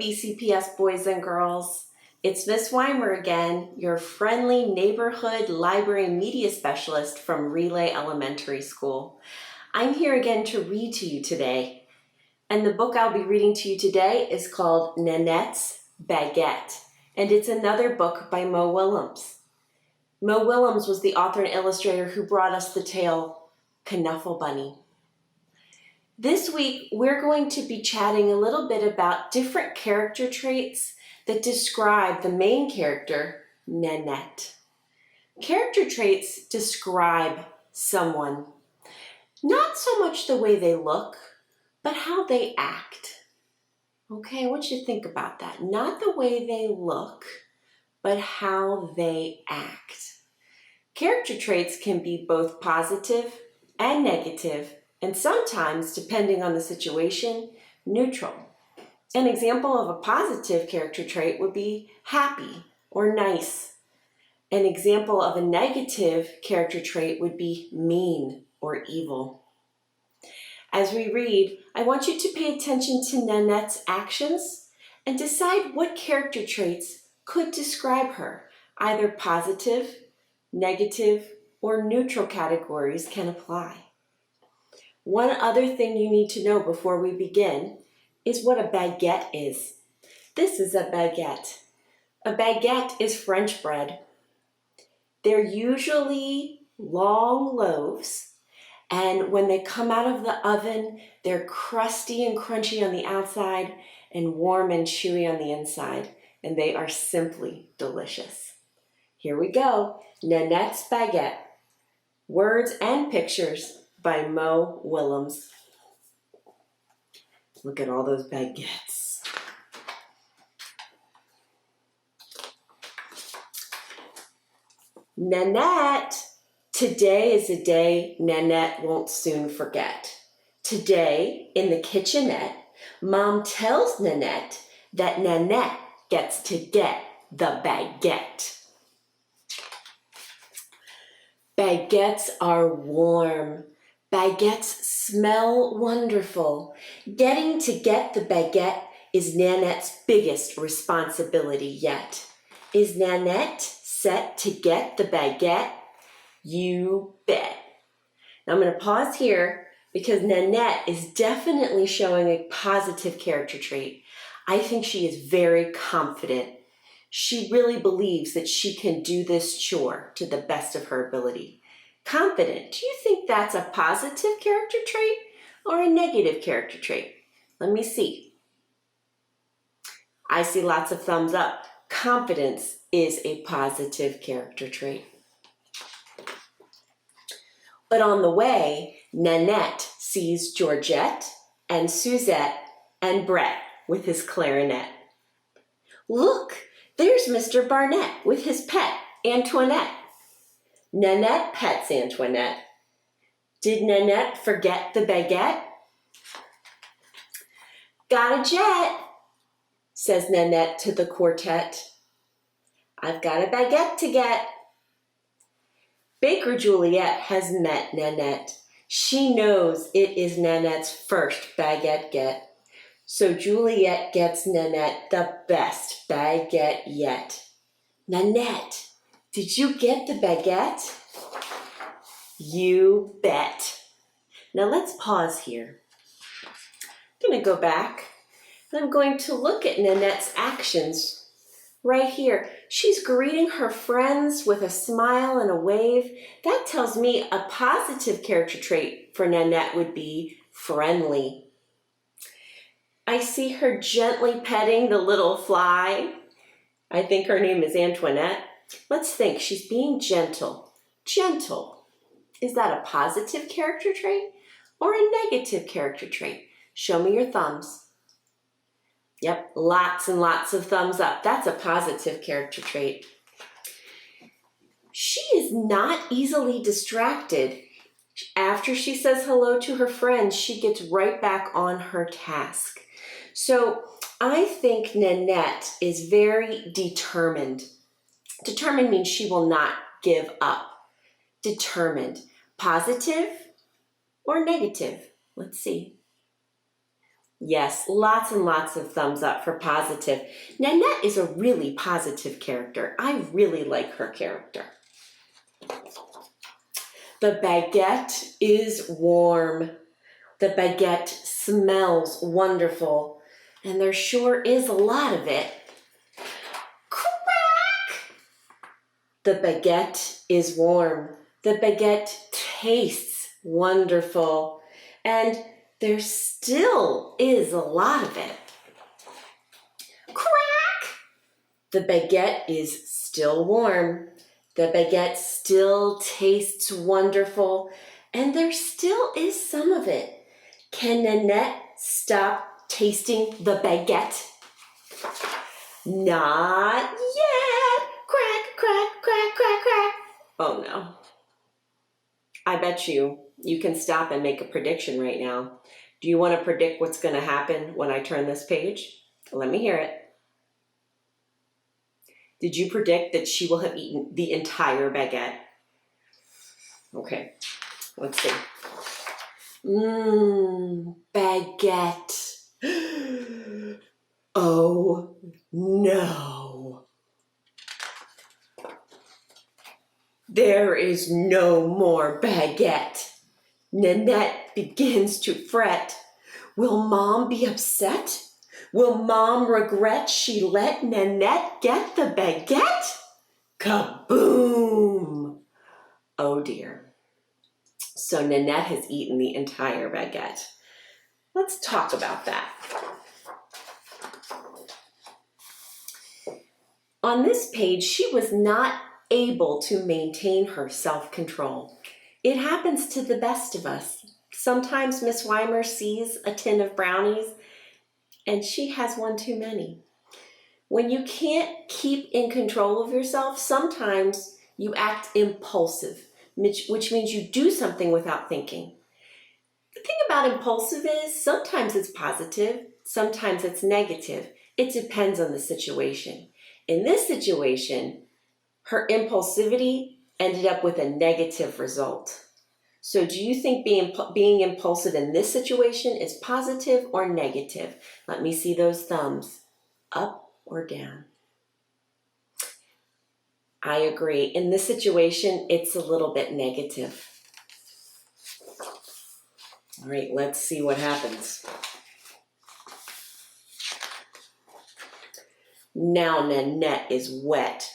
BCPS boys and girls. It's Miss Weimer again, your friendly neighborhood library media specialist from Relay Elementary School. I'm here again to read to you today. And the book I'll be reading to you today is called Nanettes Baguette. And it's another book by Mo Willems. Mo Willems was the author and illustrator who brought us the tale Knuffle Bunny. This week, we're going to be chatting a little bit about different character traits that describe the main character, Nanette. Character traits describe someone, not so much the way they look, but how they act. Okay, I want you to think about that. Not the way they look, but how they act. Character traits can be both positive and negative, and sometimes, depending on the situation, neutral. An example of a positive character trait would be happy or nice. An example of a negative character trait would be mean or evil. As we read, I want you to pay attention to Nanette's actions and decide what character traits could describe her. Either positive, negative, or neutral categories can apply. One other thing you need to know before we begin is what a baguette is. This is a baguette. A baguette is French bread. They're usually long loaves, and when they come out of the oven, they're crusty and crunchy on the outside and warm and chewy on the inside, and they are simply delicious. Here we go, Nanettes Baguette. Words and pictures by Mo Willems. Look at all those baguettes. Nanette. Today is a day Nanette won't soon forget. Today, in the kitchenette, Mom tells Nanette that Nanette gets to get the baguette. Baguettes are warm. Baguettes smell wonderful. Getting to get the baguette is Nanette's biggest responsibility yet. Is Nanette set to get the baguette? You bet. Now I'm going to pause here because Nanette is definitely showing a positive character trait. I think she is very confident. She really believes that she can do this chore to the best of her ability. Confident, do you think that's a positive character trait or a negative character trait? Let me see. I see lots of thumbs up. Confidence is a positive character trait. But on the way, Nanette sees Georgette and Suzette and Brett with his clarinet. Look, there's Mr. Barnett with his pet, Antoinette. Nanette pets Antoinette. Did Nanette forget the baguette? Got a jet, says Nanette to the quartet. I've got a baguette to get. Baker Juliet has met Nanette. She knows it is Nanette's first baguette get. So Juliet gets Nanette the best baguette yet. Nanette, did you get the baguette? You bet. Now let's pause here. I'm going to go back and I'm going to look at Nanette's actions right here. She's greeting her friends with a smile and a wave. That tells me a positive character trait for Nanette would be friendly. I see her gently petting the little fly. I think her name is Antoinette. Let's think, she's being gentle. Gentle. Is that a positive character trait or a negative character trait? Show me your thumbs. Yep, lots and lots of thumbs up. That's a positive character trait. She is not easily distracted. After she says hello to her friends, she gets right back on her task. So I think Nanette is very determined. Determined means she will not give up. Determined. Positive or negative? Let's see. Yes, lots and lots of thumbs up for positive. Nanette is a really positive character. I really like her character. The baguette is warm. The baguette smells wonderful. And there sure is a lot of it. Crack! The baguette is warm. The baguette tastes wonderful. And there still is a lot of it. Crack! The baguette is still warm. The baguette still tastes wonderful. And there still is some of it. Can Nanette stop tasting the baguette? Not yet. Crack, crack, crack, crack, crack. Oh no. I bet you can stop and make a prediction right now. Do you want to predict what's going to happen when I turn this page? Let me hear it. Did you predict that she will have eaten the entire baguette? Okay, let's see. Baguette. Oh no. There is no more baguette. Nanette begins to fret. Will Mom be upset? Will Mom regret she let Nanette get the baguette? Kaboom! Oh dear. So Nanette has eaten the entire baguette. Let's talk about that. On this page, she was not able to maintain her self-control. It happens to the best of us. Sometimes Miss Weimer sees a tin of brownies and she has one too many. When you can't keep in control of yourself, sometimes you act impulsive, which means you do something without thinking. The thing about impulsive is sometimes it's positive, sometimes it's negative. It depends on the situation. In this situation, her impulsivity ended up with a negative result. So do you think being impulsive in this situation is positive or negative? Let me see those thumbs. Up or down? I agree. In this situation, it's a little bit negative. All right, let's see what happens. Now Nanette is wet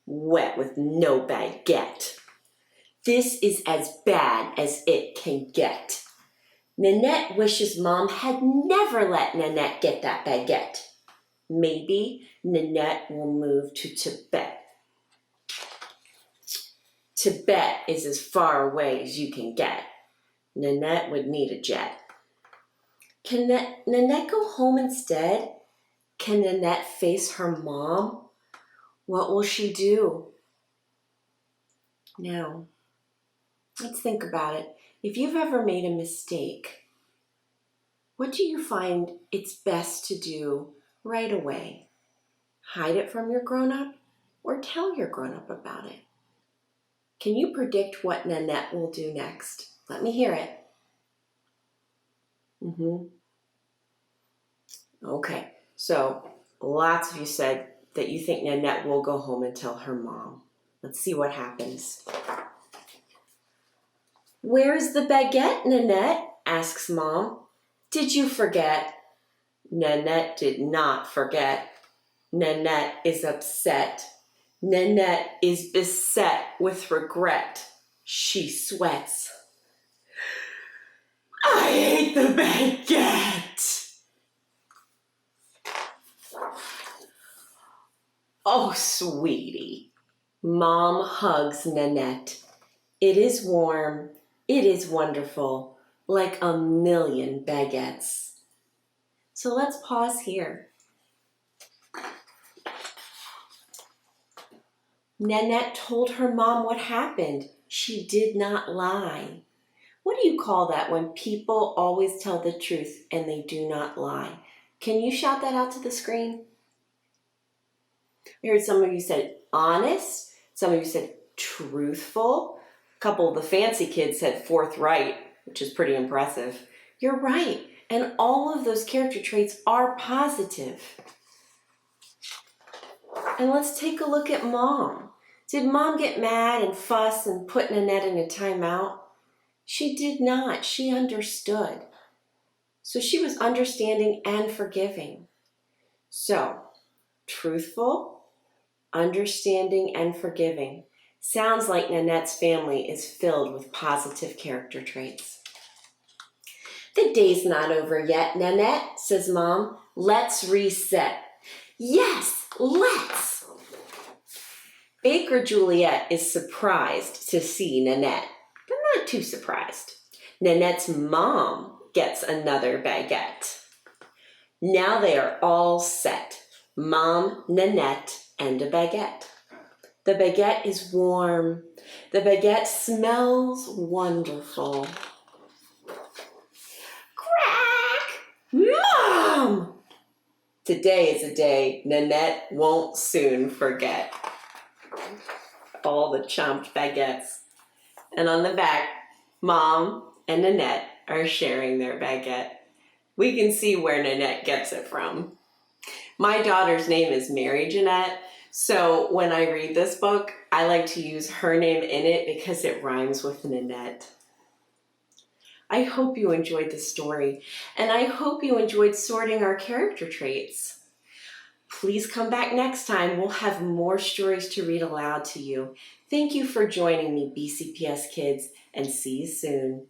with no baguette. This is as bad as it can get. Nanette wishes Mom had never let Nanette get that baguette. Maybe Nanette will move to Tibet. Tibet is as far away as you can get. Nanette would need a jet. Can Nanette go home instead? Can Nanette face her mom? What will she do? Now, let's think about it. If you've ever made a mistake, what do you find it's best to do right away? Hide it from your grown-up or tell your grown-up about it? Can you predict what Nanette will do next? Let me hear it. Okay, so lots of you said that you think Nanette will go home and tell her mom. Let's see what happens. Where's the baguette, Nanette? Asks Mom. Did you forget? Nanette did not forget. Nanette is upset. Nanette is beset with regret. She sweats. I hate the baguette. Oh, sweetie. Mom hugs Nanette. It is warm. It is wonderful, like a million baguettes. So let's pause here. Nanette told her mom what happened. She did not lie. What do you call that when people always tell the truth and they do not lie? Can you shout that out to the screen? I heard some of you said honest. Some of you said truthful. A couple of the fancy kids said forthright, which is pretty impressive. You're right. And all of those character traits are positive. And let's take a look at Mom. Did Mom get mad and fuss and put Nanette in a timeout? She did not. She understood. So she was understanding and forgiving. So, truthful, understanding, and forgiving. Sounds like Nanette's family is filled with positive character traits. The day's not over yet, Nanette, says Mom. Let's reset. Yes, let's. Baker Juliet is surprised to see Nanette, but not too surprised. Nanette's mom gets another baguette. Now they are all set. Mom, Nanette, and a baguette. The baguette is warm. The baguette smells wonderful. Mom! Today is a day Nanette won't soon forget. All the chomped baguettes. And on the back, Mom and Nanette are sharing their baguette. We can see where Nanette gets it from. My daughter's name is Mary Jeanette, so when I read this book, I like to use her name in it because it rhymes with Nanette. I hope you enjoyed the story, and I hope you enjoyed sorting our character traits. Please come back next time. We'll have more stories to read aloud to you. Thank you for joining me, BCPS kids, and see you soon.